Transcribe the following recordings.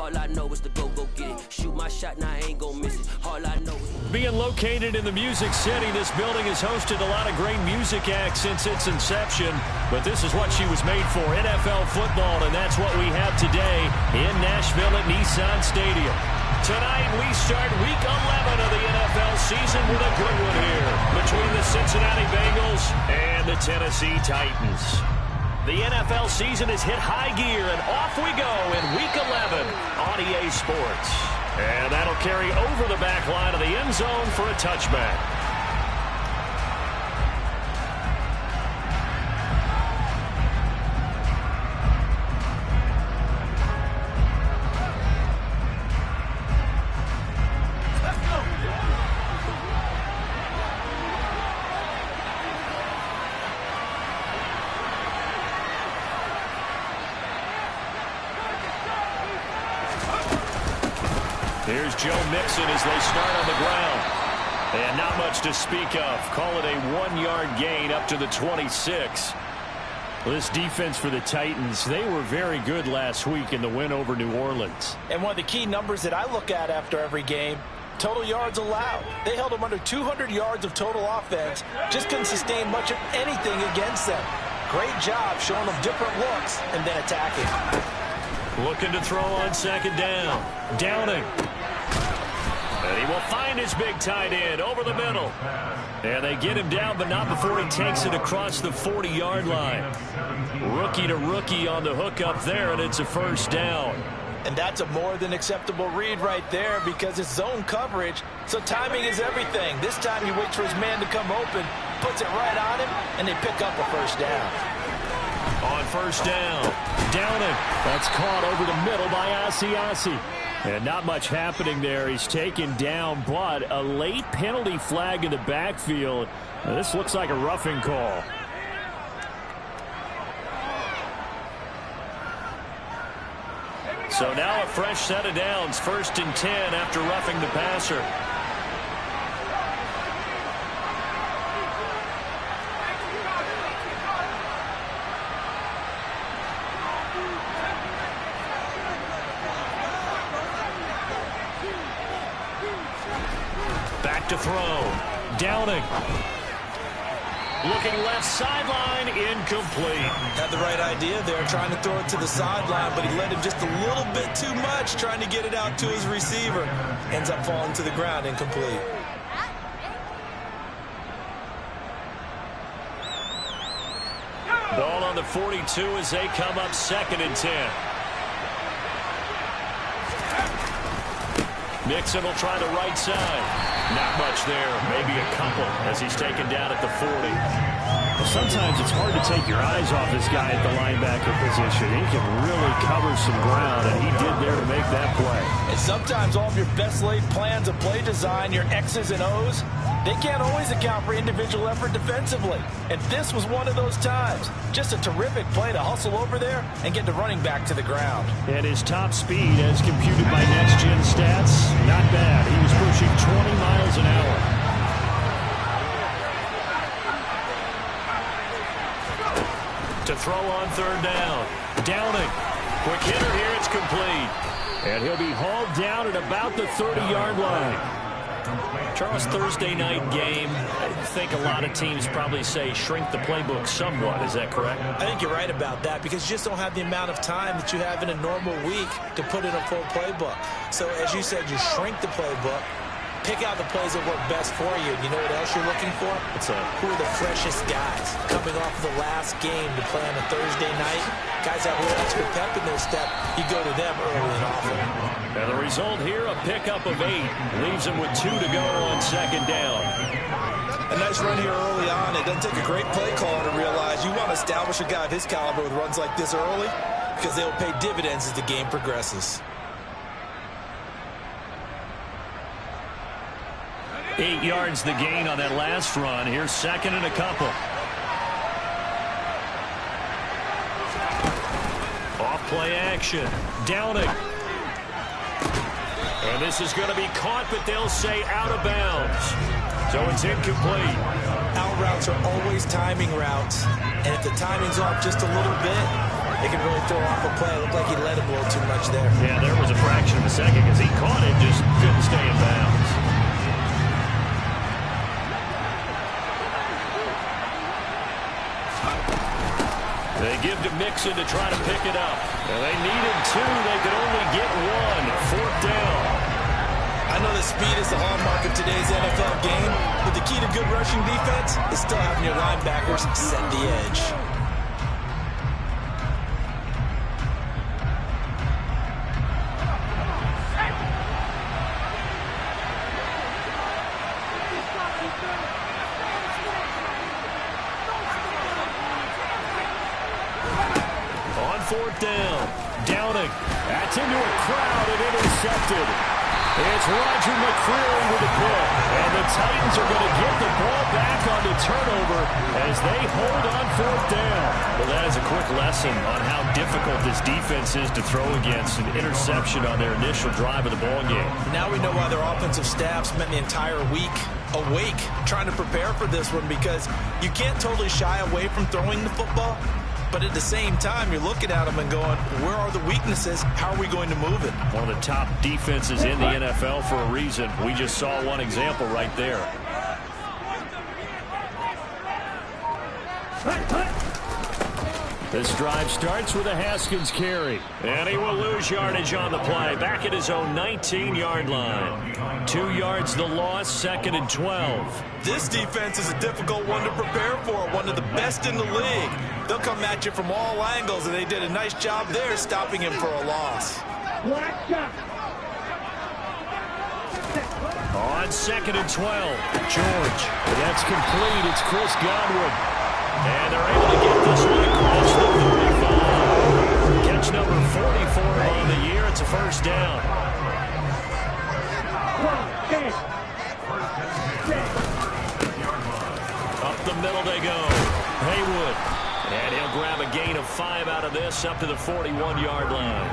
All I know is to go get it. Shoot my shot, now I ain't gon' miss it. All I know is... Being located in the Music City, this building has hosted a lot of great music acts since its inception. But this is what she was made for, NFL football, and that's what we have today in Nashville at Nissan Stadium. Tonight, we start Week 11 of the NFL season with a good one here between the Cincinnati Bengals and the Tennessee Titans. The NFL season has hit high gear, and off we go in Week 11 on EA Sports. And that'll carry over the back line of the end zone for a touchback. Here's Joe Mixon as they start on the ground. And not much to speak of. Call it a 1-yard gain up to the 26. Well, this defense for the Titans, they were very good last week in the win over New Orleans. And one of the key numbers that I look at after every game, total yards allowed. They held them under 200 yards of total offense. Just couldn't sustain much of anything against them. Great job showing them different looks and then attacking. Looking to throw on second down. Downing. And he will find his big tight end over the middle. And they get him down, but not before he takes it across the 40-yard line. Rookie to rookie on the hook up there, and it's a first down. And that's a more than acceptable read right there because it's zone coverage, so timing is everything. This time he waits for his man to come open, puts it right on him, and they pick up a first down. On first down, Downing. That's caught over the middle by Asiasi. And not much happening there. He's taken down, but a late penalty flag in the backfield. Now, this looks like a roughing call. So now a fresh set of downs. 1st and 10 after roughing the passer. To throw. Downing. Looking left sideline, incomplete. Had the right idea there, trying to throw it to the sideline, but he led him just a little bit too much, trying to get it out to his receiver. Ends up falling to the ground, incomplete. Ball on the 42 as they come up 2nd and 10. Mixon will try the right side. Not much there, maybe a couple as he's taken down at the 40. Well, sometimes it's hard to take your eyes off this guy at the linebacker position. He can really cover some ground, and he did there to make that play. And sometimes all of your best laid plans of play design, your X's and O's, they can't always account for individual effort defensively. And this was one of those times. Just a terrific play to hustle over there and get the running back to the ground. And his top speed, as computed by Next Gen Stats, not bad. He was pushing 20 miles an hour. To throw on 3rd down. Downing. Quick hitter here, it's complete. And he'll be hauled down at about the 30-yard line. Charles, Thursday night game, I think a lot of teams probably say shrink the playbook somewhat. Is that correct? I think you're right about that because you just don't have the amount of time that you have in a normal week to put in a full playbook. So as you said, you shrink the playbook, pick out the plays that work best for you. You know what else you're looking for? Who are the freshest guys coming off of the last game to play on a Thursday night? Guys that have a little extra pep in their step, you go to them early and often. And the result here, a pickup of 8. Leaves him with 2 to go on 2nd down. A nice run here early on. It doesn't take a great play caller to realize you want to establish a guy of his caliber with runs like this early because they'll pay dividends as the game progresses. 8 yards the gain on that last run. Here's 2nd and a couple. Off play action. Downing. And this is going to be caught, but they'll say out of bounds. So it's incomplete. Out routes are always timing routes. And if the timing's off just a little bit, it can really throw off a play. It looked like he let him a little too much there. Yeah, there was a second because he caught it, just couldn't stay in bounds. They give to Mixon to try to pick it up. And they needed two. They could only get one. Fourth down. I know that speed is the hallmark of today's NFL game, but the key to good rushing defense is still having your linebackers set the edge. Fourth down. Downing. That's into a crowd and intercepted. It's Roger McCreary with a pick. And the Titans are going to get the ball back on the turnover as they hold on fourth down. Well, that is a quick lesson on how difficult this defense is to throw against. An interception on their initial drive of the ball game. Now we know why their offensive staff spent the entire week awake trying to prepare for this one, because you can't totally shy away from throwing the football. But at the same time, you're looking at them and going, where are the weaknesses? How are we going to move it? One of the top defenses in the NFL for a reason. We just saw one example right there. This drive starts with a Haskins carry. And he will lose yardage on the play. Back at his own 19-yard line. 2 yards the loss, second and 12. This defense is a difficult one to prepare for. One of the best in the league. They'll come at you from all angles, and they did a nice job there stopping him for a loss. On second and 12, George. That's complete. It's Chris Godwin. And they're able to get this one across the 35. Catch number 44 on the year. It's a first down. Up the middle they go. Haywood. And he'll grab a gain of 5 out of this up to the 41-yard line.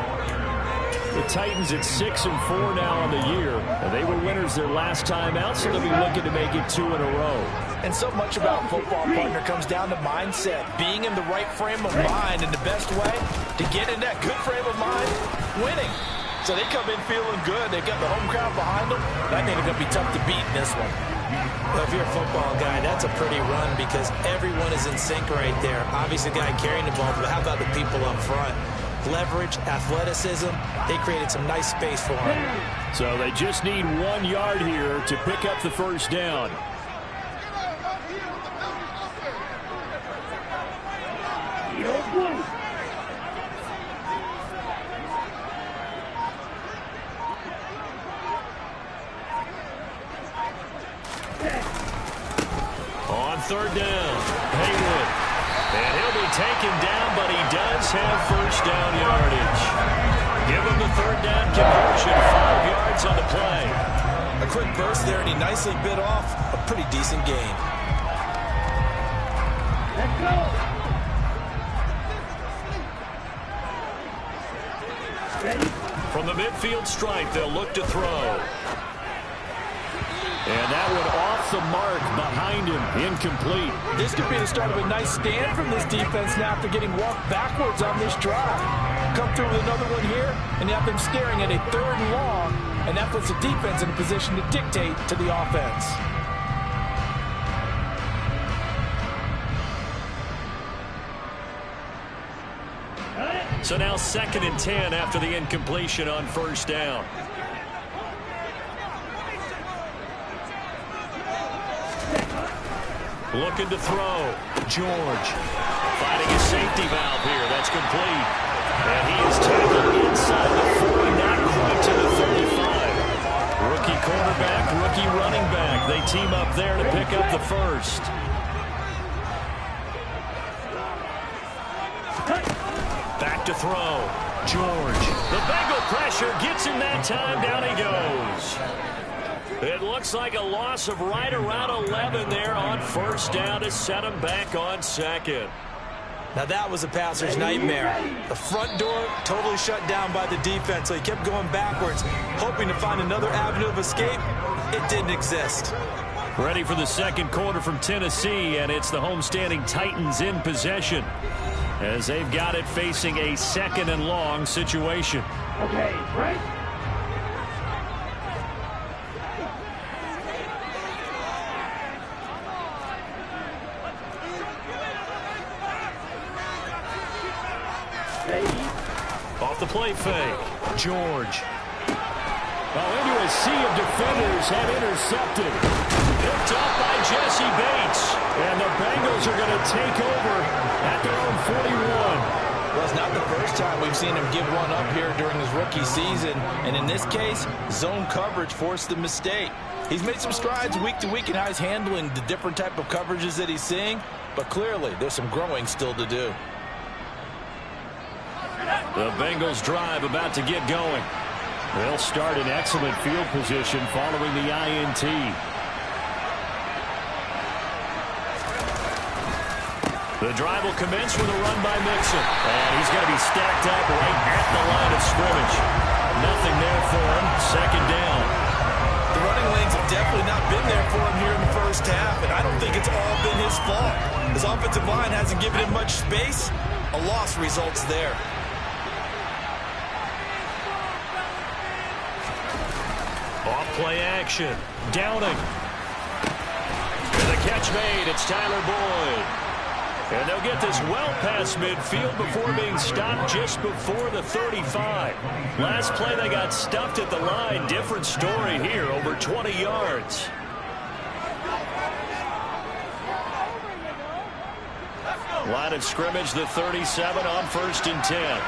The Titans at 6-4 now on the year. And they were winners their last time out, so they'll be looking to make it 2 in a row. And so much about football, partner, comes down to mindset. Being in the right frame of mind, and the best way to get in that good frame of mind, winning. So they come in feeling good. They've got the home crowd behind them. I think it's going to be tough to beat in this one. Well, if you're a football guy, that's a pretty run because everyone is in sync right there. Obviously, the guy carrying the ball, but how about the people up front? Leverage, athleticism, they created some nice space for him. So they just need 1 yard here to pick up the first down. On third down, Haywood. And he'll be taken down, but he does have first down yardage. Give him the third down conversion, 5 yards on the play. A quick burst there, and he nicely bit off a pretty decent gain. Let's go. Ready? From the midfield stripe, they'll look to throw. And that one off the mark behind him, incomplete. This could be the start of a nice stand from this defense now after getting walked backwards on this drive. Come through with another one here, and you have them staring at a 3rd and long, and that puts the defense in a position to dictate to the offense. So now 2nd and 10 after the incompletion on first down. Looking to throw. George finding a safety valve here. That's complete. And he is tackled inside the 40, not quite to the 35. Rookie quarterback, rookie running back. They team up there to pick up the first. Back to throw. George. The Bengal pressure gets him that time. Down he goes. It looks like a loss of right around 11 there on first down to set him back on second. Now that was a passer's nightmare. The front door totally shut down by the defense, so he kept going backwards, hoping to find another avenue of escape. It didn't exist. Ready for the second quarter from Tennessee, and it's the homestanding Titans in possession as they've got it facing a 2nd and long situation. Okay, right. play fake. George. Oh, into a sea of defenders and intercepted. Picked up by Jesse Bates. And the Bengals are going to take over at their own 41. Well, it's not the first time we've seen him give one up here during his rookie season. And in this case, zone coverage forced the mistake. He's made some strides week to week in how he's handling the different type of coverages that he's seeing. But clearly, there's some growing still to do. The Bengals drive about to get going. They'll start in excellent field position following the INT. The drive will commence with a run by Mixon. And he's going to be stacked up right at the line of scrimmage. Nothing there for him. Second down. The running lanes have definitely not been there for him here in the first half, and I don't think it's all been his fault. His offensive line hasn't given him much space. A loss results there. Off play action. Downing. And the catch made. It's Tyler Boyd. And they'll get this well past midfield before being stopped just before the 35. Last play they got stuffed at the line. Different story here, over 20 yards. Line of scrimmage, the 37 on 1st and 10.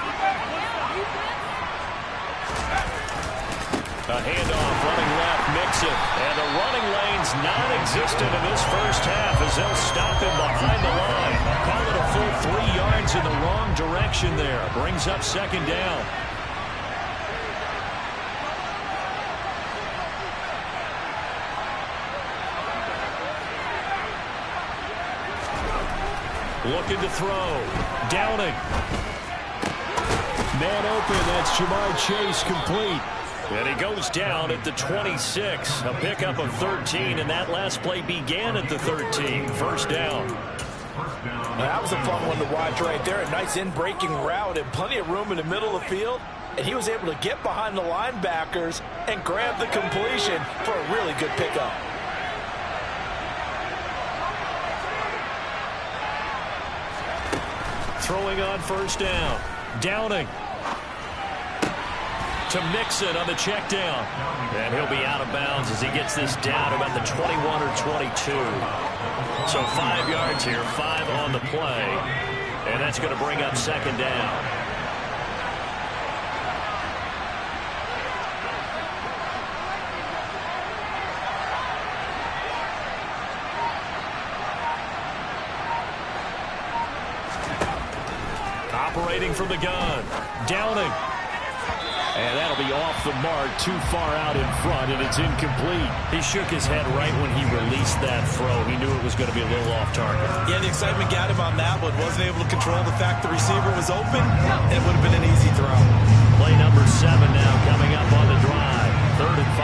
A handoff, running left, Mixon. And the running lane's non-existent in this first half as they'll stop him behind the line. Call it a full 3 yards in the wrong direction there. Brings up second down. Looking to throw. Downing. Man open, that's Jamar Chase complete. And he goes down at the 26. A pickup of 13, and that last play began at the 13. First down. Now, that was a fun one to watch right there. A nice in-breaking route and plenty of room in the middle of the field. And he was able to get behind the linebackers and grab the completion for a really good pickup. Throwing on first down. Downing. To Mixon on the check down. And he'll be out of bounds as he gets this down about the 21 or 22. So 5 yards here, 5 on the play. And that's going to bring up second down. Operating from the gun. Downing. And that'll be off the mark, too far out in front, and it's incomplete. He shook his head right when he released that throw. He knew it was going to be a little off target. Yeah, the excitement got him on that one. Wasn't able to control the fact the receiver was open. It would have been an easy throw. Play number 7 now coming up on the drive. 3rd and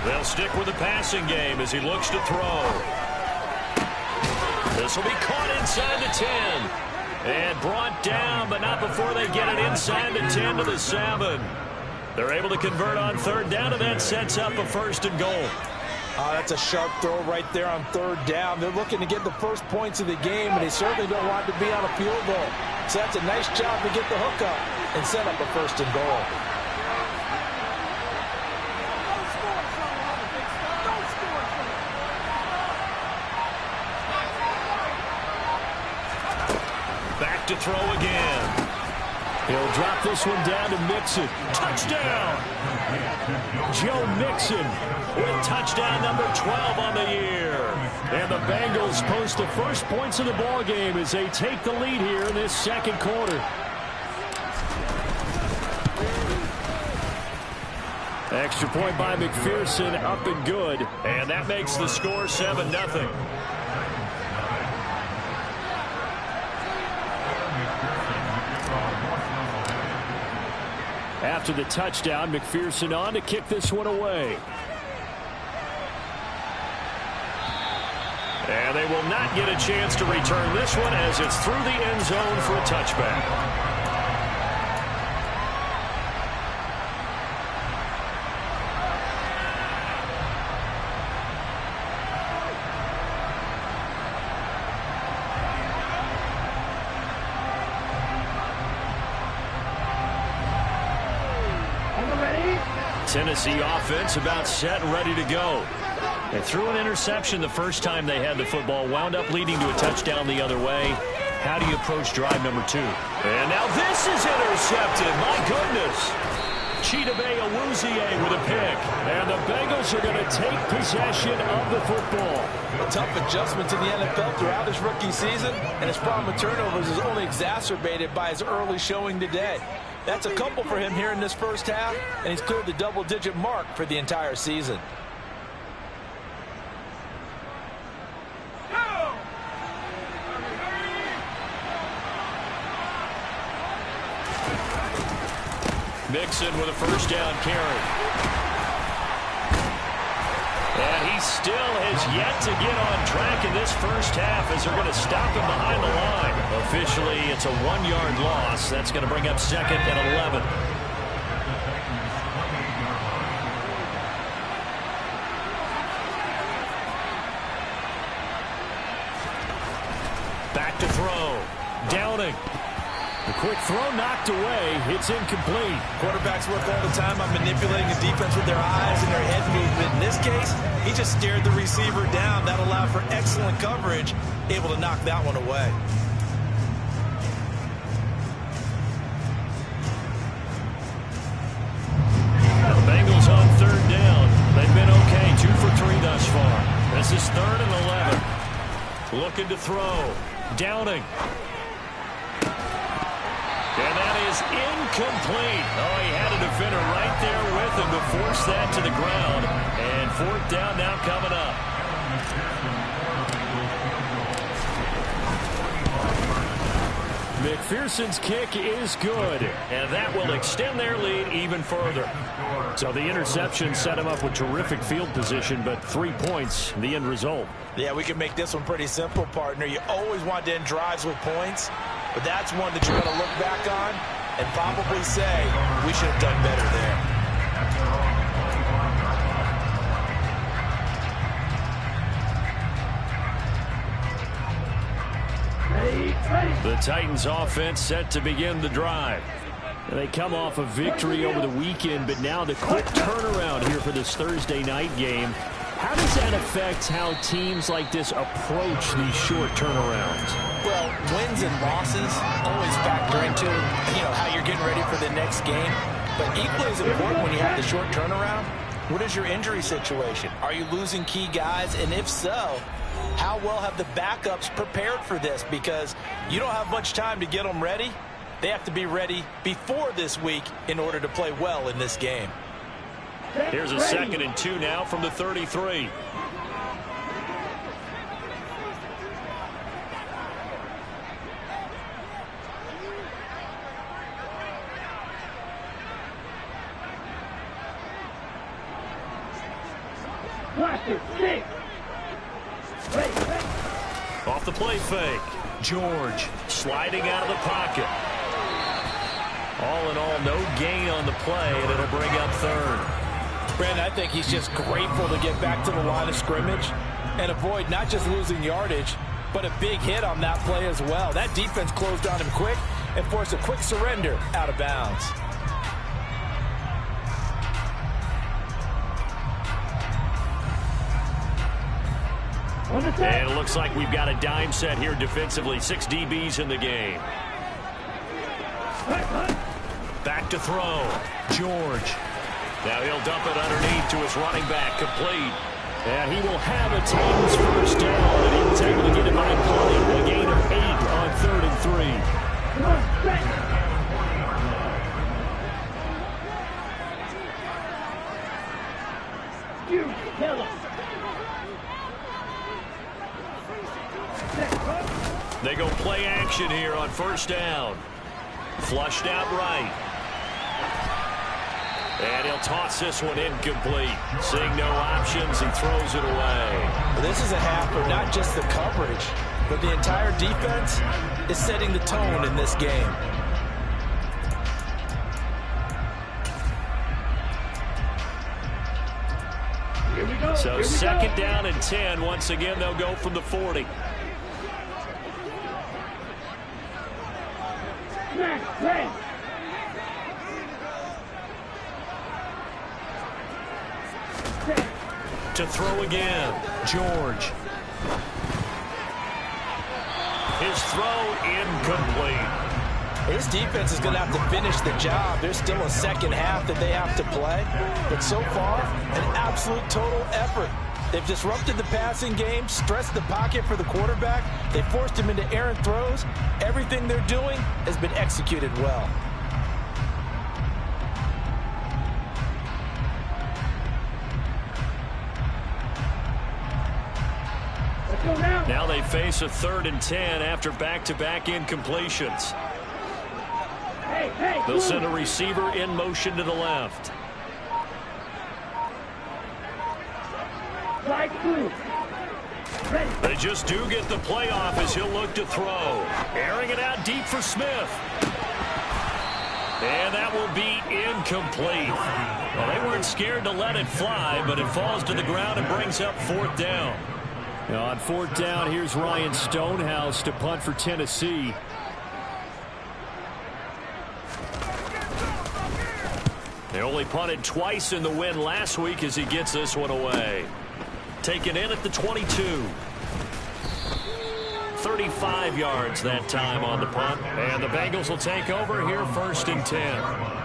5. They'll stick with the passing game as he looks to throw. This will be caught inside the 10. And brought down, but not before they get it inside the 10 to the 7. They're able to convert on 3rd down, and that sets up a 1st and goal. That's a sharp throw right there on 3rd down. They're looking to get the first points of the game, and they certainly don't want to be on a field goal. So that's a nice job to get the hook up and set up a 1st and goal. Back to throw again. He'll drop this one down to Mixon. Touchdown! Joe Mixon with touchdown number 12 on the year. And the Bengals post the first points of the ball game as they take the lead here in this second quarter. Extra point by McPherson, up and good. And that makes the score 7-0. After the touchdown, McPherson on to kick this one away. And they will not get a chance to return this one as it's through the end zone for a touchback. Tennessee offense about set and ready to go. They threw an interception the first time they had the football, wound up leading to a touchdown the other way. How do you approach drive number 2? And now this is intercepted. My goodness. Chidobe Awuzie with a pick. And the Bengals are going to take possession of the football. A tough adjustment to the NFL throughout his rookie season, and his problem with turnovers is only exacerbated by his early showing today. That's a couple for him here in this first half, and he's cleared the double-digit mark for the entire season. Mixon with a first down carry. And he still has yet to get on track in this first half as they're going to stop him behind the line. Officially, it's a 1-yard loss. That's going to bring up 2nd and 11. Back to throw. Downing. The quick throw knocked away. It's incomplete. Quarterbacks work all the time on manipulating the defense with their eyes and their head movement. In this case, he just stared the receiver down. That allowed for excellent coverage, able to knock that one away. The Bengals on 3rd down. They've been okay, 2 for 3 thus far. This is 3rd and 11. Looking to throw. Downing. And that is incomplete. Oh, he had a defender right there with him to force that to the ground. And 4th down now coming up. McPherson's kick is good, and that will extend their lead even further. So the interception set him up with terrific field position, but 3 points, the end result. Yeah, we can make this one pretty simple, partner. You always want to end drives with points, but that's one that you're going to look back on and probably say, we should have done better there. The Titans offense set to begin the drive. And they come off a victory over the weekend, but now the quick turnaround here for this Thursday night game. How does that affect how teams like this approach these short turnarounds? Well, wins and losses always factor into, how you're getting ready for the next game. But equally as important when you have the short turnaround, what is your injury situation? Are you losing key guys? And if so, how well have the backups prepared for this? Because you don't have much time to get them ready. They have to be ready before this week in order to play well in this game. Here's a 2nd and 2 now from the 33. Off the play fake. George sliding out of the pocket. All in all, no gain on the play, and it'll bring up 3rd. Brandon, I think he's just grateful to get back to the line of scrimmage and avoid not just losing yardage, but a big hit on that play as well. That defense closed on him quick and forced a quick surrender out of bounds. And it looks like we've got a dime set here defensively. 6 DBs in the game. Back to throw. George. Now he'll dump it underneath to his running back. Complete. And he will have a Titans first down. And he was able to get it by play. A gain of 8 on 3rd and 3. You kill him. They go play action here on 1st down. Flushed out right. And he'll toss this one incomplete. Seeing no options, he throws it away. This is a half where not just the coverage, but the entire defense is setting the tone in this game. So 2nd down and 10. Once again, they'll go from the 40. to throw again. George. His throw incomplete. This defense is going to have to finish the job. There's still a second half that they have to play. But so far, an absolute total effort. They've disrupted the passing game, stressed the pocket for the quarterback. They forced him into errant throws. Everything they're doing has been executed well. Now they face a 3rd and 10 after back-to-back incompletions. They'll send a receiver in motion to the left. They just do get the play off as he'll look to throw. Airing it out deep for Smith. And that will be incomplete. Well, they weren't scared to let it fly, but it falls to the ground and brings up 4th down. Now on 4th down, here's Ryan Stonehouse to punt for Tennessee. They only punted twice in the win last week as he gets this one away. Taken in at the 22. 35 yards that time on the punt. And the Bengals will take over here 1st and 10.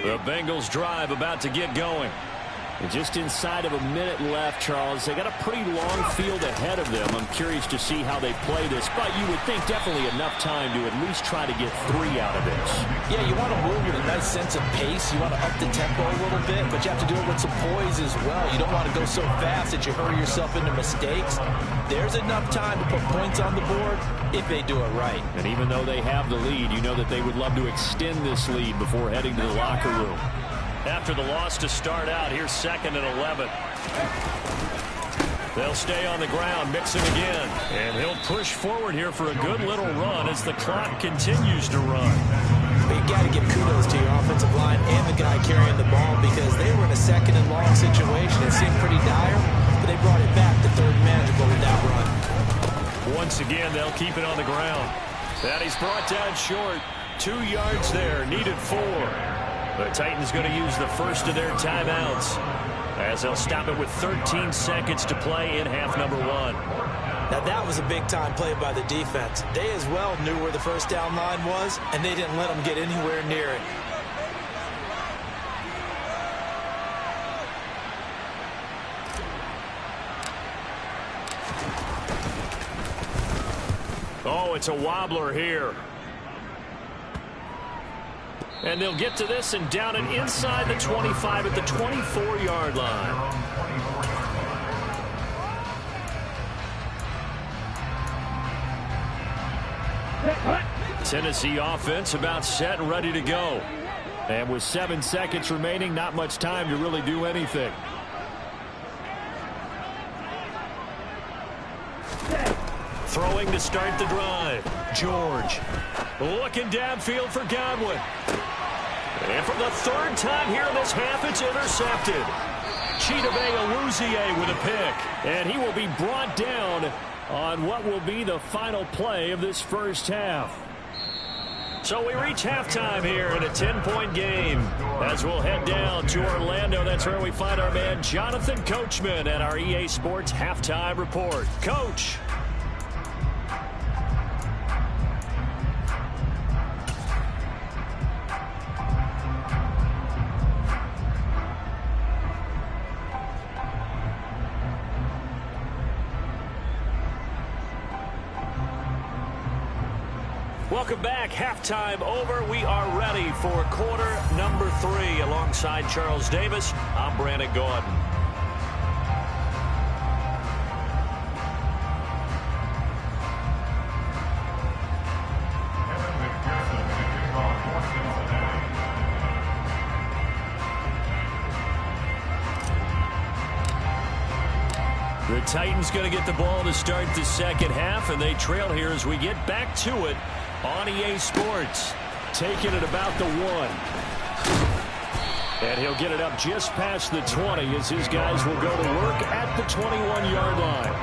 The Bengals drive about to get going. And just inside of a minute left, Charles. They got a pretty long field ahead of them. I'm curious to see how they play this, but you would think definitely enough time to at least try to get 3 out of this. Yeah, you want to move with a nice sense of pace. You want to up the tempo a little bit, but you have to do it with some poise as well. You don't want to go so fast that you hurry yourself into mistakes. There's enough time to put points on the board if they do it right. And even though they have the lead, you know that they would love to extend this lead before heading to the locker room. After the loss to start out, here's 2nd and 11. They'll stay on the ground, mix him again. And he'll push forward here for a good little run as the clock continues to run. But you got to give kudos to your offensive line and the guy carrying the ball because they were in a 2nd and long situation. It seemed pretty dire, but they brought it back to 3rd and manageable with that run. Once again, they'll keep it on the ground. That he's brought down short. 2 yards there, needed 4. The Titans going to use the first of their timeouts as they'll stop it with 13 seconds to play in half number 1. Now that was a big-time play by the defense. They as well knew where the first down line was, and they didn't let them get anywhere near it. Oh, it's a wobbler here. And they'll get to this and down it inside the 25 at the 24-yard line. Tennessee offense about set and ready to go. And with 7 seconds remaining, not much time to really do anything. Throwing to start the drive. George. Looking downfield for Godwin. And for the 3rd time here in this half, it's intercepted. Chidobe Awuzie with a pick. And he will be brought down on what will be the final play of this first half. So we reach halftime here in a 10-point game. As we'll head down to Orlando, that's where we find our man Jonathan Coachman at our EA Sports Halftime Report. Coach. Welcome back. Halftime over. We are ready for quarter number 3. Alongside Charles Davis, I'm Brandon Gordon. The Titans going to get the ball to start the second half, and they trail here as we get back to it on EA Sports. Taking it about the 1. And he'll get it up just past the 20 as his guys will go to work at the 21-yard line.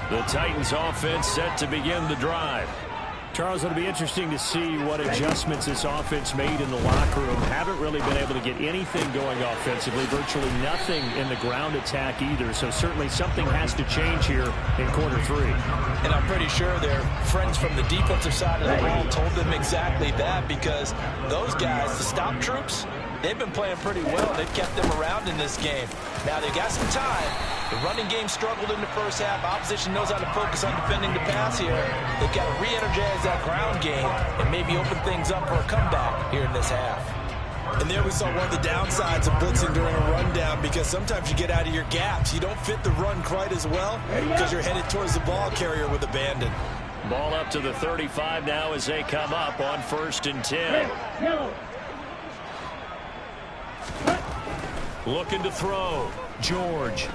The Titans offense set to begin the drive. Charles, it'll be interesting to see what adjustments this offense made in the locker room. Haven't really been able to get anything going offensively, virtually nothing in the ground attack either. So certainly something has to change here in quarter 3. And I'm pretty sure their friends from the defensive side of the ball told them exactly that, because those guys, the stop troops, they've been playing pretty well. They've kept them around in this game. Now they've got some time. The running game struggled in the first half. Opposition knows how to focus on defending the pass here. They've got to re-energize that ground game and maybe open things up for a comeback here in this half. And there we saw one of the downsides of blitzing during a rundown, because sometimes you get out of your gaps. You don't fit the run quite as well because you're headed towards the ball carrier with abandon. Ball up to the 35 now as they come up on 1st and 10. Looking to throw. George.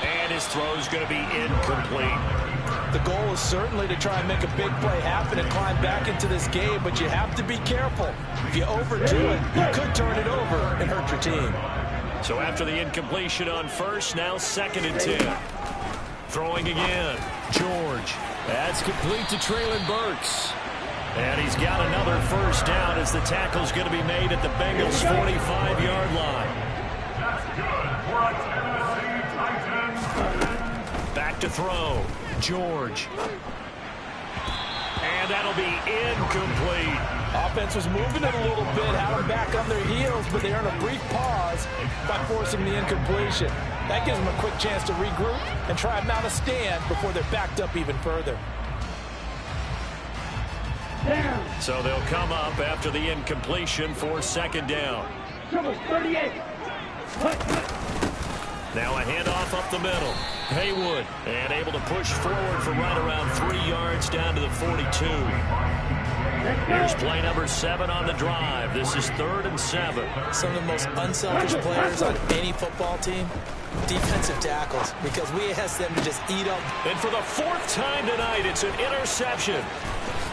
And his throw is going to be incomplete. The goal is certainly to try and make a big play happen and climb back into this game, but you have to be careful. If you overdo it, you could turn it over and hurt your team. So after the incompletion on 1st, now 2nd and 10. Throwing again. George. That's complete to Traylon Burks. And he's got another 1st down as the tackle's going to be made at the Bengals' 45-yard line. Back to throw. George. And that'll be incomplete. Offense was moving it a little bit, had them back on their heels, but they earned a brief pause by forcing the incompletion. That gives them a quick chance to regroup and try and mount a stand before they're backed up even further. So they'll come up after the incompletion for 2nd down. 38. Now a handoff up the middle. Haywood, and able to push forward for right around 3 yards down to the 42. Here's play number 7 on the drive. This is 3rd and 7. Some of the most unselfish players on any football team, defensive tackles, because we ask them to just eat up. And for the 4th time tonight, it's an interception.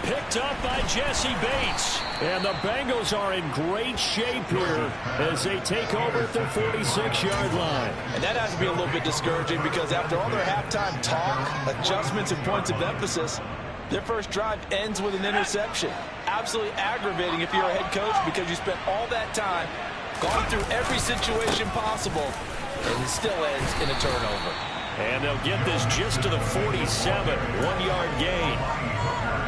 Picked up by Jesse Bates. And the Bengals are in great shape here as they take over at their 46-yard line. And that has to be a little bit discouraging, because after all their halftime talk, adjustments, and points of emphasis, their first drive ends with an interception. Absolutely aggravating if you're a head coach, because you spent all that time, gone through every situation possible, and it still ends in a turnover. And they'll get this just to the 47, 1-yard gain.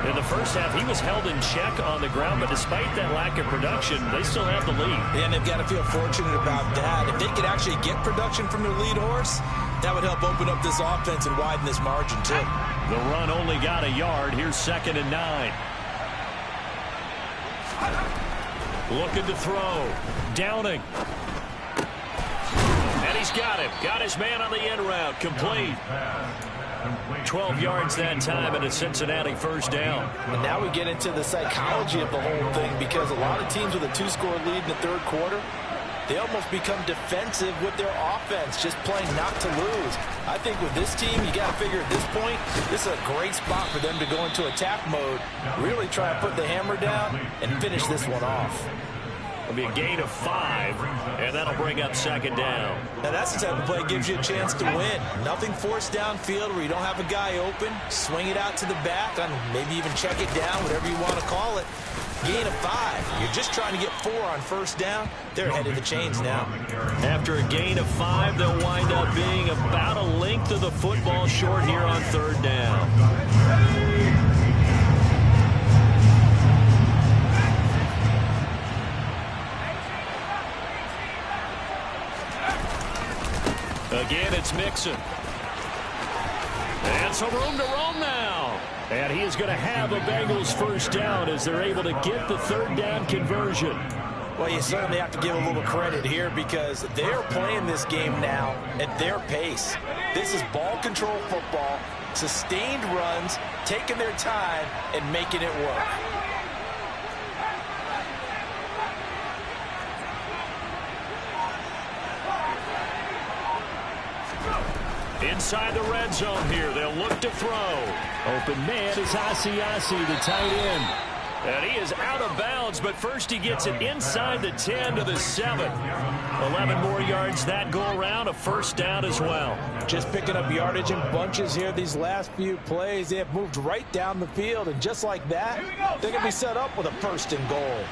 In the first half, he was held in check on the ground, but despite that lack of production, they still have the lead. And they've got to feel fortunate about that. If they could actually get production from their lead horse, that would help open up this offense and widen this margin, too. The run only got a yard. Here's 2nd and 9. Looking to throw. Downing. And he's got him. Got his man on the end route. Complete. 12 yards that time, and a Cincinnati 1st down. And now we get into the psychology of the whole thing, because a lot of teams with a 2-score lead in the 3rd quarter, they almost become defensive with their offense, just playing not to lose. I think with this team, you got to figure at this point, this is a great spot for them to go into attack mode, really try and put the hammer down and finish this one off. It'll be a gain of 5, and that'll bring up 2nd down. Now that's the type of play that gives you a chance to win. Nothing forced downfield where you don't have a guy open. Swing it out to the back, and maybe even check it down, whatever you want to call it. Gain of 5. You're just trying to get 4 on 1st down. They're ahead of the chains now. After a gain of 5, they'll wind up being about a length of the football short here on 3rd down. Again, it's Mixon. And some room to roam now. And he is going to have a Bengals 1st down as they're able to get the 3rd down conversion. Well, you certainly have to give a little credit here, because they're playing this game now at their pace. This is ball control football, sustained runs, taking their time, and making it work. inside the red zone here. They'll look to throw. Open man is Asiasi, the tight end. And he is out of bounds, but first he gets it inside the 10 to the 7. 11 more yards that go around, a first down as well. Just picking up yardage in bunches here these last few plays. They have moved right down the field, and just like that, they're going to be set up with a first and goal.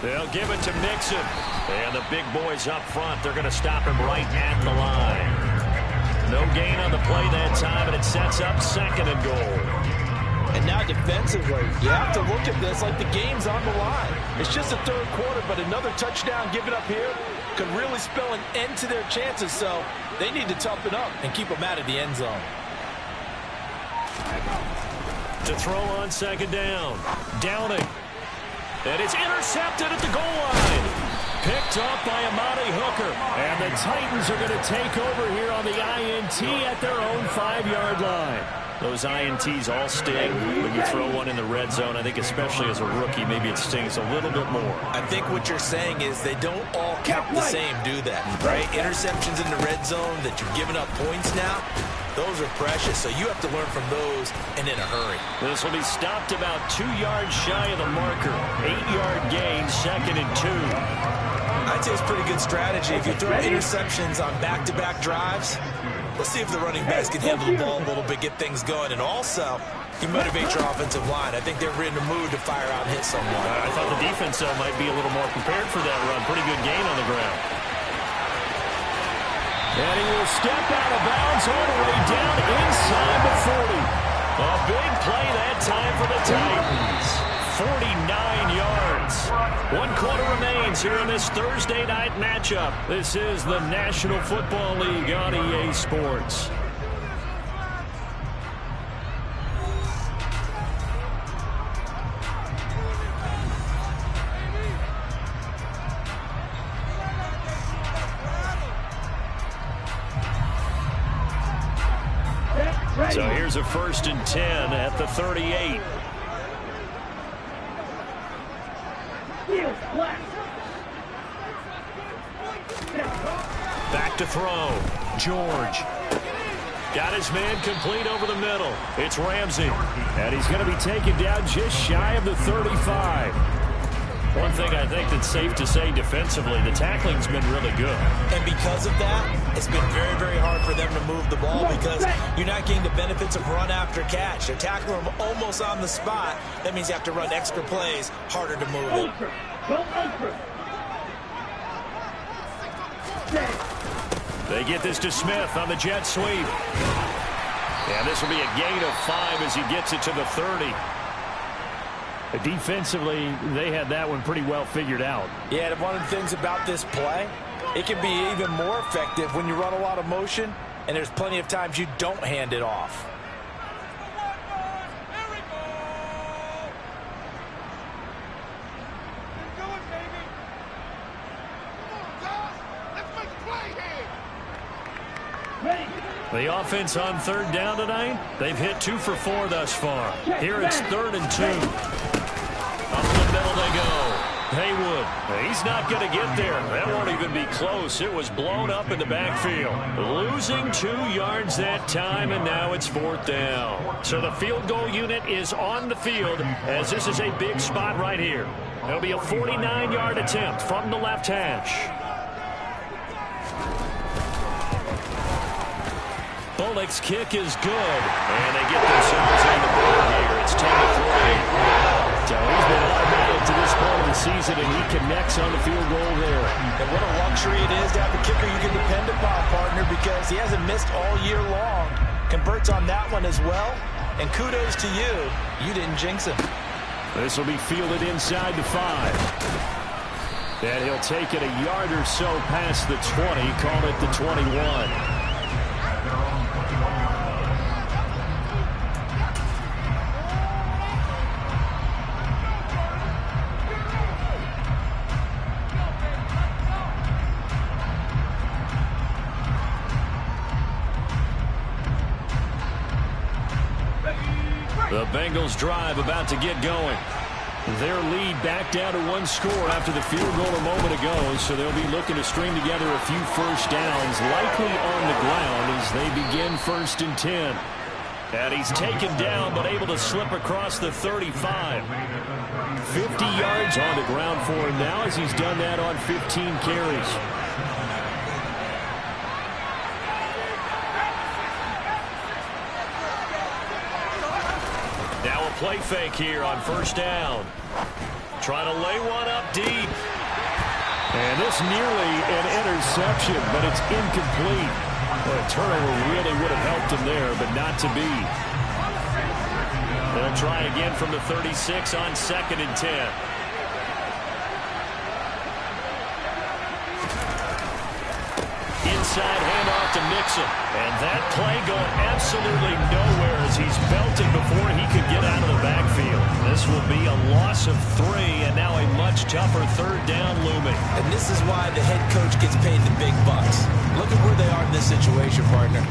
They'll give it to Mixon. And the big boys up front, they're going to stop him right at the line. No gain on the play that time, and it sets up second and goal. And now defensively, you have to look at this like the game's on the line. It's just the third quarter, but another touchdown given up here could really spell an end to their chances, so they need to toughen up and keep them out of the end zone. To throw on second down. Downing. And it's intercepted at the goal line. Picked off by Amani Hooker. And the Titans are going to take over here on the INT at their own 5-yard line. Those INTs all sting when you throw one in the red zone. I think especially as a rookie, maybe it stings a little bit more. I think what you're saying is they don't all count the same, do they? Right? Interceptions in the red zone that you're giving up points now, those are precious. So you have to learn from those and in a hurry. This will be stopped about 2 yards shy of the marker. 8-yard gain, second and 2. I'd say it's a pretty good strategy. If you throw interceptions on back-to-back drives, let's see if the running backs can handle the ball a little bit, get things going. And also, you motivate your offensive line. I think they're in the mood to fire out and hit someone. I thought the defense might be a little more prepared for that run. Pretty good gain on the ground. And he will step out of bounds all the way down inside the 40. A big play that time for the Titans. 49 yards. 1 quarter remains here in this Thursday night matchup. This is the National Football League on EA Sports. So here's a 1st and 10 at the 38. Back to throw. George. Got his man complete over the middle. It's Ramsey. And he's going to be taken down just shy of the 35. One thing I think that's safe to say defensively, the tackling's been really good. And because of that, it's been very, very hard for them to move the ball because you're not getting the benefits of run after catch. They're tackling them almost on the spot. That means you have to run extra plays, harder to move it. They get this to Smith on the jet sweep. And this will be a gain of 5 as he gets it to the 30. Defensively, they had that one pretty well figured out. Yeah, and one of the things about this play, it can be even more effective when you run a lot of motion, and there's plenty of times you don't hand it off. The offense on 3rd down tonight, they've hit 2 for 4 thus far. Here it's 3rd and 2. Up the middle they go. Haywood, he's not going to get there. That won't even be close. It was blown up in the backfield. Losing 2 yards that time, and now it's 4th down. So the field goal unit is on the field as this is a big spot right here. It'll be a 49-yard attempt from the left hash. Bullock's kick is good. And they get themselves on the board here. It's 10-3. So he's been automatic to this point of the season, and he connects on the field goal there. And what a luxury it is to have a kicker you can depend upon, partner, because he hasn't missed all year long. Converts on that one as well. And kudos to you. You didn't jinx him. This will be fielded inside the 5. And he'll take it a yard or so past the 20, call it the 21. The Bengals drive about to get going. Their lead back down to one score after the field goal a moment ago, so they'll be looking to string together a few first downs, likely on the ground as they begin 1st and 10. And he's taken down, but able to slip across the 35. 50 yards on the ground for him now as he's done that on 15 carries. Now a play fake here on 1st down. Trying to lay one up deep. And this nearly an interception, but it's incomplete. Well, a turnover really would have helped him there, but not to be. They'll try again from the 36 on 2nd and 10. Inside handoff to Mixon. And that play going absolutely nowhere as he's belted before he could get out of the backfield. This will be a loss of 3, and now a much tougher 3rd down looming. And this is why the head coach gets paid the big bucks. Look at where they are in this situation, partner.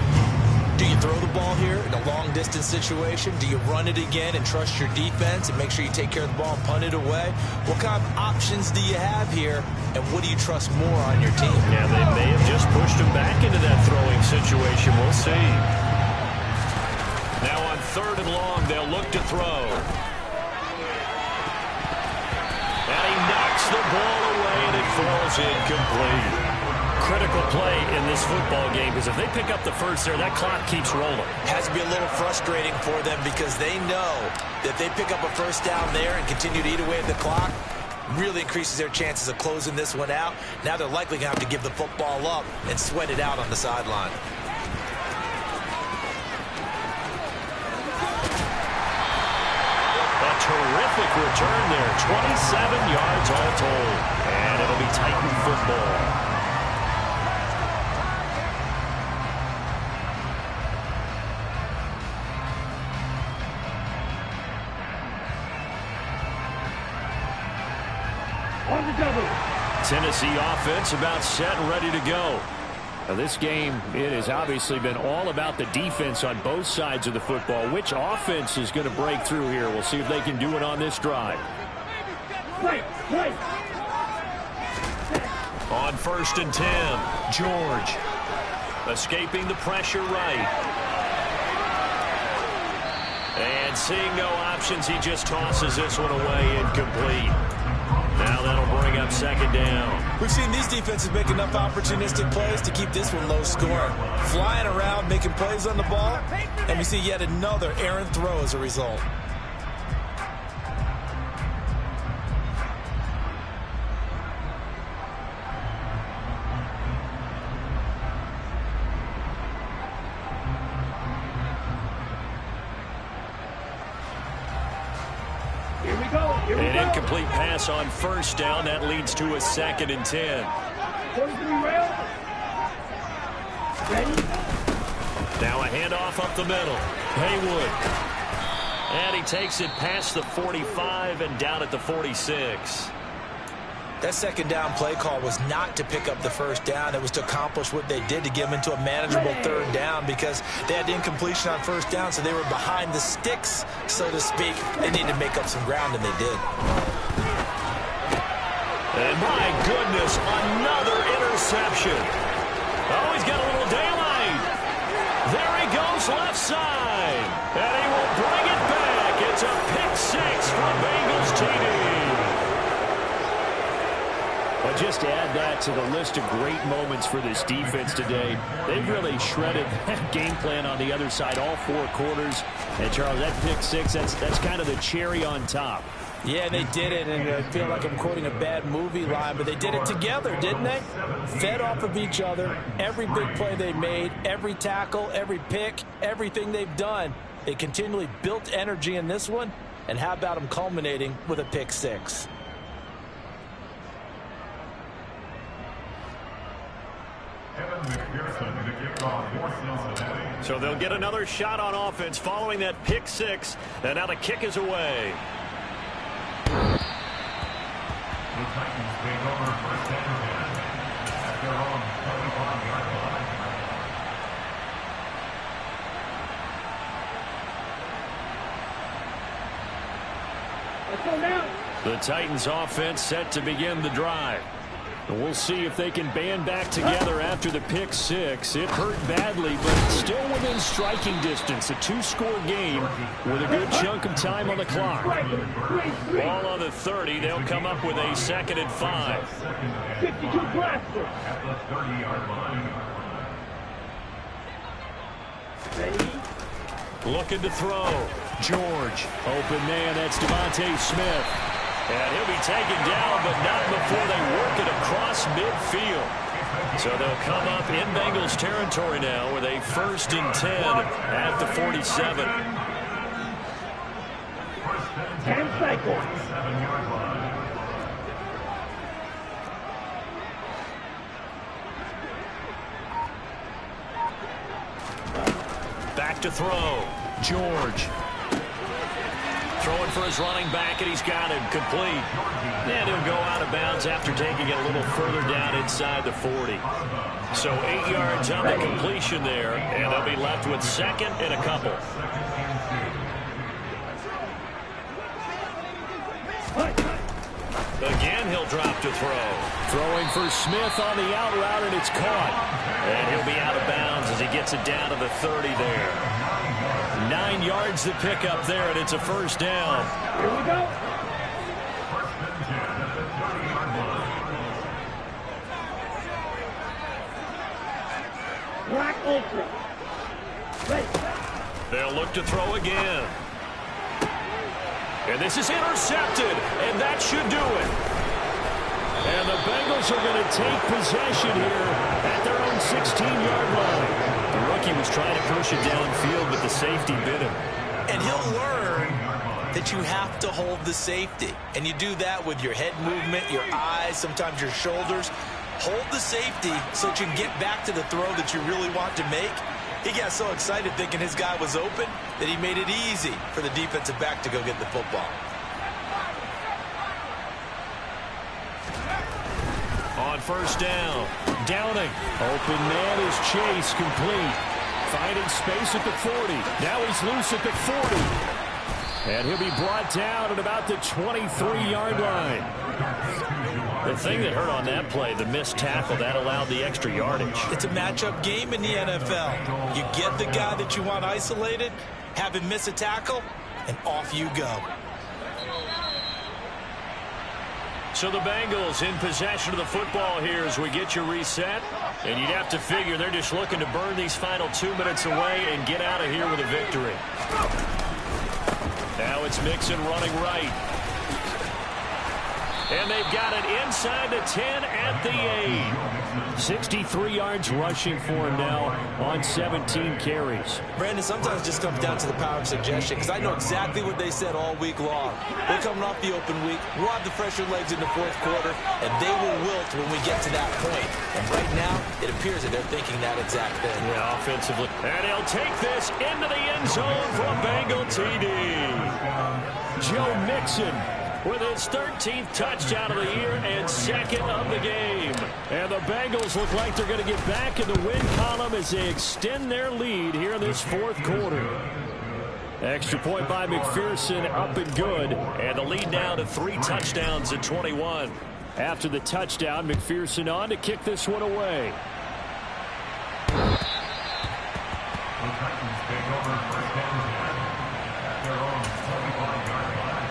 Do you throw the ball here in a long-distance situation? Do you run it again and trust your defense and make sure you take care of the ball and punt it away? What kind of options do you have here, and what do you trust more on your team? Yeah, they may have just pushed him back into that throwing situation. We'll see. Now on 3rd and long, they'll look to throw. And he knocks the ball away, and it falls incomplete. Critical play in this football game, because if they pick up the first there, that clock keeps rolling. Has to be a little frustrating for them because they know that if they pick up a first down there and continue to eat away at the clock, really increases their chances of closing this one out. Now they're likely going to have to give the football up and sweat it out on the sideline. A terrific return there. 27 yards all told. And it'll be Titan football. Tennessee offense about set and ready to go. Now this game, it has obviously been all about the defense on both sides of the football. Which offense is going to break through here? We'll see if they can do it on this drive. On 1st and 10, George escaping the pressure right. And seeing no options, he just tosses this one away incomplete. Now that'll bring up 2nd down. We've seen these defenses make enough opportunistic plays to keep this one low scoring. Flying around, making plays on the ball, and we see yet another errant throw as a result. An incomplete pass on 1st down. That leads to a 2nd and 10. Now a handoff up the middle. Haywood. And he takes it past the 45 and down at the 46. That 2nd down play call was not to pick up the first down. It was to accomplish what they did to get them into a manageable 3rd down because they had incompletion on 1st down, so they were behind the sticks, so to speak. They needed to make up some ground, and they did. And my goodness, another interception. Oh, he's got a little daylight. There he goes left side. And he will bring it back. It's a pick-6 from Bengals TD. But just to add that to the list of great moments for this defense today, they've really shredded that game plan on the other side all 4 quarters. And, Charles, that pick-6, that's kind of the cherry on top. Yeah, they did it, and I feel like I'm quoting a bad movie line, but they did it together, didn't they? Fed off of each other, every big play they made, every tackle, every pick, everything they've done. They continually built energy in this one, and how about them culminating with a pick-6? So they'll get another shot on offense following that pick-6, and now the kick is away. The Titans take over 1st and 10 at their own 35-yard line. Let's go now. The Titans offense set to begin the drive. And we'll see if they can band back together after the pick six. It hurt badly, but still within striking distance. A two-score game with a good chunk of time on the clock. Ball on the 30. They'll come up with a 2nd and 5. 52 blaster. At the 30-yard line. Ready? Looking to throw. George. Open man. That's Devontae Smith. And he'll be taken down, but not before they work it across midfield. So they'll come up in Bengals territory now with a 1st and 10 at the 47. 10 seconds. 7-yard line. Back to throw. George. Throwing for his running back, and he's got him complete. And he'll go out of bounds after taking it a little further down inside the 40. So 8 yards on the completion there, and they'll be left with 2nd and a couple. Again, he'll drop to throw. Throwing for Smith on the out route, and it's caught. And he'll be out of bounds as he gets it down to the 30 there. 9 yards to pick up there, and it's a 1st down. Here we go. Black Ultra. Ready. They'll look to throw again. And this is intercepted, and that should do it. And the Bengals are going to take possession here at their own 16-yard line. The rookie was trying to push it downfield, but the safety bit him. And he'll learn that you have to hold the safety. And you do that with your head movement, your eyes, sometimes your shoulders. Hold the safety so that you can get back to the throw that you really want to make. He got so excited thinking his guy was open that he made it easy for the defensive back to go get the football. On 1st down, Downing. Open man is Chase, complete. Finding space at the 40. Now he's loose at the 40. And he'll be brought down at about the 23-yard line. The thing that hurt on that play, the missed tackle, that allowed the extra yardage. It's a matchup game in the NFL. You get the guy that you want isolated, have him miss a tackle, and off you go. So the Bengals in possession of the football here as we get you reset. And you'd have to figure they're just looking to burn these final 2 minutes away and get out of here with a victory. Now it's Mixon running right. And they've got it inside the 10 at the 8. 63 yards rushing for him now on 17 carries. Brandon, sometimes it just comes down to the power of suggestion, because I know exactly what they said all week long. We're coming off the open week. We'll have the fresher legs in the 4th quarter, and they will wilt when we get to that point. And right now, it appears that they're thinking that exact thing. Yeah, offensively. And he'll take this into the end zone for a Bengal TD. Joe Mixon with his 13th touchdown of the year and 2nd of the game. And the Bengals look like they're going to get back in the win column as they extend their lead here in this 4th quarter. Extra point by McPherson, up and good. And the lead now to 3 touchdowns at 21. After the touchdown, McPherson on to kick this one away. The Titans take over 1st and 10 at their own 45-yard line.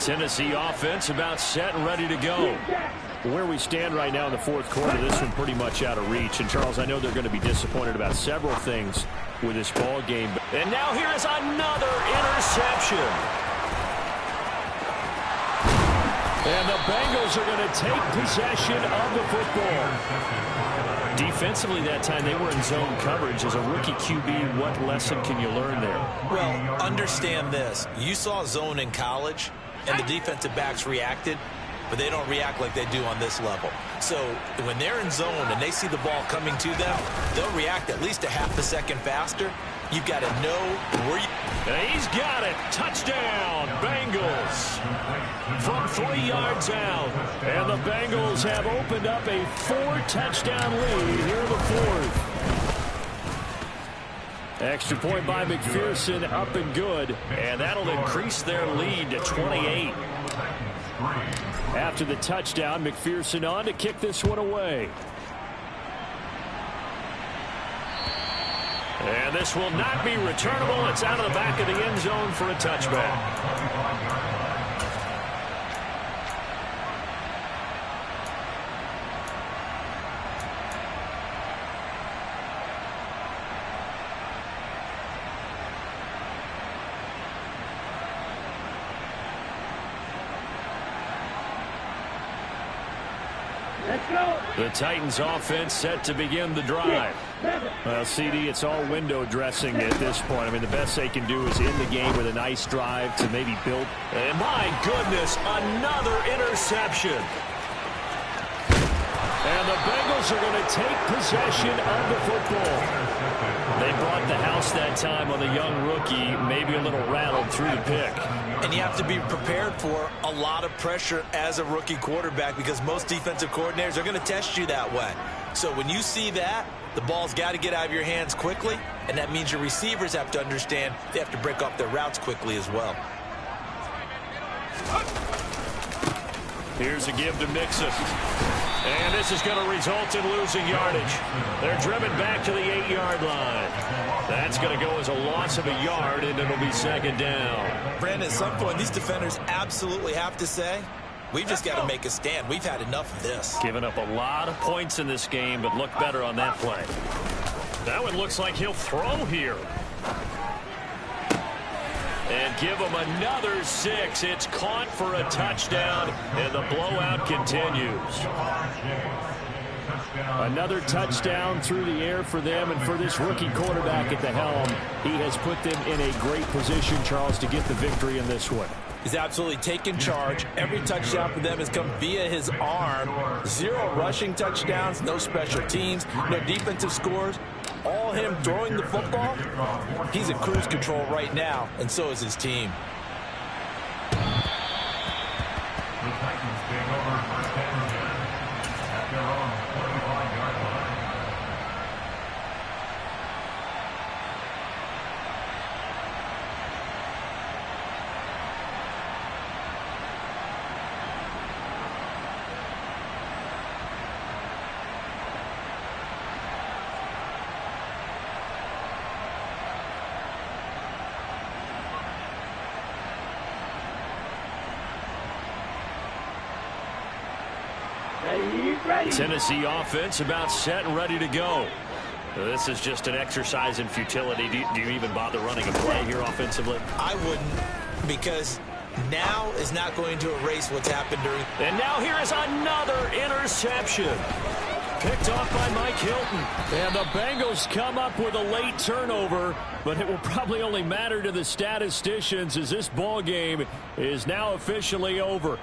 Tennessee offense about set and ready to go. Where we stand right now in the 4th quarter, this one pretty much out of reach. And, Charles, I know they're going to be disappointed about several things with this ball game. And now here is another interception. And the Bengals are going to take possession of the football. Defensively that time, they were in zone coverage. As a rookie QB, what lesson can you learn there? Well, understand this. You saw zone in college, and the defensive backs reacted. but they don't react like they do on this level. So when they're in zone and they see the ball coming to them, they'll react at least a half a second faster. You've got to know where you... And he's got it. Touchdown, Bengals. From 3 yards out. And the Bengals have opened up a 4-touchdown lead here in the fourth. Extra point by McPherson, up and good. And that'll increase their lead to 28. After the touchdown, McPherson on to kick this one away. And this will not be returnable. It's out of the back of the end zone for a touchback. Let's go. The Titans offense set to begin the drive. Well, CD, it's all window dressing at this point. I mean, the best they can do is end the game with a nice drive to maybe build. And my goodness, another interception. And the Bengals are going to take possession of the football. They brought the house that time on the young rookie, maybe a little rattled through the pick. And you have to be prepared for a lot of pressure as a rookie quarterback because most defensive coordinators are going to test you that way. So when you see that, the ball's got to get out of your hands quickly, and that means your receivers have to understand they have to break off their routes quickly as well. Here's a give to Mixon. And this is going to result in losing yardage. They're driven back to the 8-yard line. That's going to go as a loss of a yard, and it'll be second down. Brandon, at some point, these defenders absolutely have to say, we've just got to make a stand. We've had enough of this. Giving up a lot of points in this game, but look better on that play. That one looks like he'll throw here. And give him another 6. It's caught for a touchdown, and the blowout continues. Another touchdown through the air for them, and for this rookie quarterback at the helm, he has put them in a great position, Charles, to get the victory in this one. He's absolutely taken charge. Every touchdown for them has come via his arm. 0 rushing touchdowns, no special teams, no defensive scores. All him throwing the football. He's in cruise control right now, and so is his team. The Titans take over first and 10 at their own 45-yard line. Tennessee offense about set and ready to go. This is just an exercise in futility. Do you even bother running a play here offensively? I wouldn't, because now is not going to erase what's happened during. And now here is another interception. Picked off by Mike Hilton. And the Bengals come up with a late turnover, but it will probably only matter to the statisticians as this ball game is now officially over.